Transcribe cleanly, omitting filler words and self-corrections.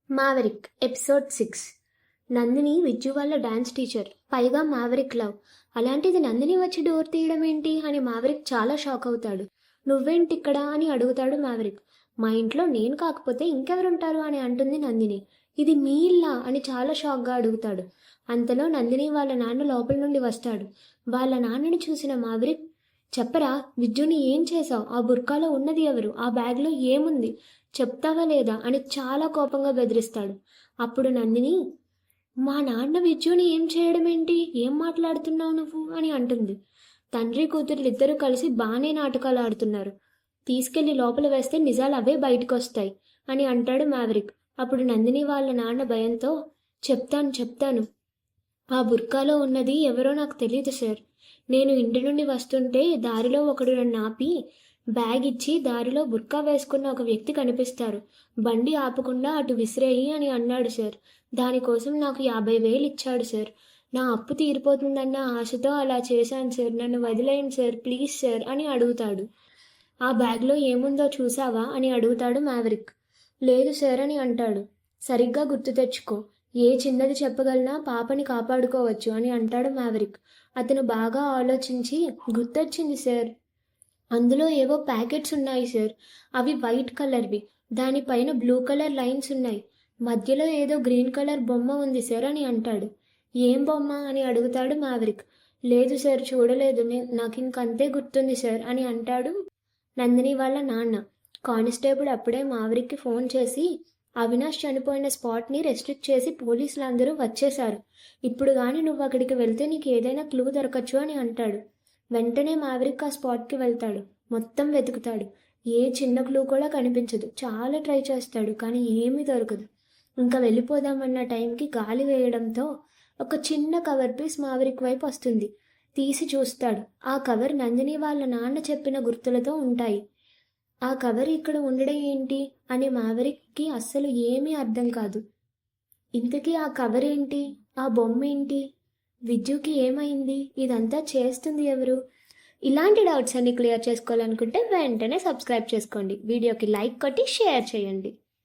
మావరిక్ episode 6. Nandini Vijju వాళ్ళ dance teacher, పైగా మావరిక్ love. అలాంటిది నందిని వచ్చి డోర్ తీయడం ఏంటి అని మావరిక్ చాలా షాక్ అవుతాడు. నువ్వేంటి ఇక్కడ అని అడుగుతాడు మావరిక్. మా ఇంట్లో నేను కాకపోతే ఇంకెవరుంటారు అని అంటుంది నందిని. ఇది మీ ఇల్లా అని చాలా షాక్గా అడుగుతాడు. అంతలో నందిని వాళ్ళ నాన్న లోపల నుండి వస్తాడు. వాళ్ళ నాన్నని చూసిన మావరిక్, చెప్పరా, విజ్జుని ఏం చేశావు? ఆ బుర్కాలో ఉన్నది ఎవరు? ఆ బ్యాగ్లో ఏముంది? చెప్తావా లేదా అని చాలా కోపంగా బెదిరిస్తాడు. అప్పుడు నందిని, మా నాన్న విజ్జుని ఏం చేయడం ఏంటి? ఏం మాట్లాడుతున్నావు నువ్వు అని అంటుంది. తండ్రి కూతురు ఇద్దరు కలిసి బాగానే నాటకాలు ఆడుతున్నారు. తీసుకెళ్లి లోపల వేస్తే నిజాలు అవే బయటకు వస్తాయి అని అంటాడు మావరిక్. అప్పుడు నందిని వాళ్ళ నాన్న భయంతో, చెప్తాను. ఆ బుర్కాలో ఉన్నది ఎవరో నాకు తెలియదు సార్. నేను ఇంటి నుండి వస్తుంటే దారిలో ఒకడు నన్ను ఆపి బ్యాగ్ ఇచ్చి దారిలో బుర్కా వేసుకున్న ఒక వ్యక్తి కనిపిస్తారు, బండి ఆపకుండా అటు విసిరేయి అని అన్నాడు సార్. దానికోసం నాకు 50,000 ఇచ్చాడు సార్. నా అప్పు తీరిపోతుందన్న ఆశతో అలా చేశాను సార్. నన్ను వదిలేయండి సార్, ప్లీజ్ సార్ అని అడుగుతాడు. ఆ బ్యాగ్లో ఏముందో చూసావా అని అడుగుతాడు మావరిక్. లేదు సార్ అని అంటాడు. సరిగ్గా గుర్తు తెచ్చుకో, ఏ చిన్నది చెప్పగలనా పాపని కాపాడుకోవచ్చు అని అంటాడు మావరిక్. అతను బాగా ఆలోచించి, గుర్తొచ్చింది సార్, అందులో ఏవో ప్యాకెట్స్ ఉన్నాయి సార్. అవి వైట్ కలర్వి, దానిపైన బ్లూ కలర్ లైన్స్ ఉన్నాయి. మధ్యలో ఏదో గ్రీన్ కలర్ బొమ్మ ఉంది సార్ అని అంటాడు. ఏం బొమ్మ అని అడుగుతాడు మావరిక్. లేదు సార్, చూడలేదు, నాకు ఇంకంతే గుర్తుంది సార్ అని అంటాడు నందిని వాళ్ళ నాన్న. కానిస్టేబుల్ అప్పుడే మావరిక్కి ఫోన్ చేసి, అవినాష్ చనిపోయిన స్పాట్ని రెస్ట్రిక్ట్ చేసి పోలీసులు అందరూ వచ్చేశారు. ఇప్పుడు కానీ నువ్వు అక్కడికి వెళ్తే నీకు ఏదైనా క్లూ దొరకచ్చు అని అంటాడు. వెంటనే మావరిక్ ఆ స్పాట్కి వెళ్తాడు. మొత్తం వెతుకుతాడు. ఏ చిన్న క్లూ కూడా కనిపించదు. చాలా ట్రై చేస్తాడు, కానీ ఏమీ దొరకదు. ఇంకా వెళ్ళిపోదామన్న టైంకి గాలి వేయడంతో ఒక చిన్న కవర్ పీస్ మావరిక్ వైపు వస్తుంది. తీసి చూస్తాడు. ఆ కవర్ నందిని వాళ్ళ నాన్న చెప్పిన గుర్తులతో ఉంటాయి. ఆ కవర్ ఇక్కడ ఉండడం ఏంటి అని మావరిక్కి అస్సలు ఏమీ అర్థం కాదు. ఇంతకీ ఆ కవర్ ఏంటి? ఆ బొమ్మ ఏంటి? విజ్జుకి ఏమైంది? ఇదంతా చేస్తుంది ఎవరు? ఇలాంటి డౌట్స్ అన్ని క్లియర్ చేసుకోవాలనుకుంటే వెంటనే సబ్స్క్రైబ్ చేసుకోండి. వీడియోకి లైక్ కొట్టి షేర్ చేయండి.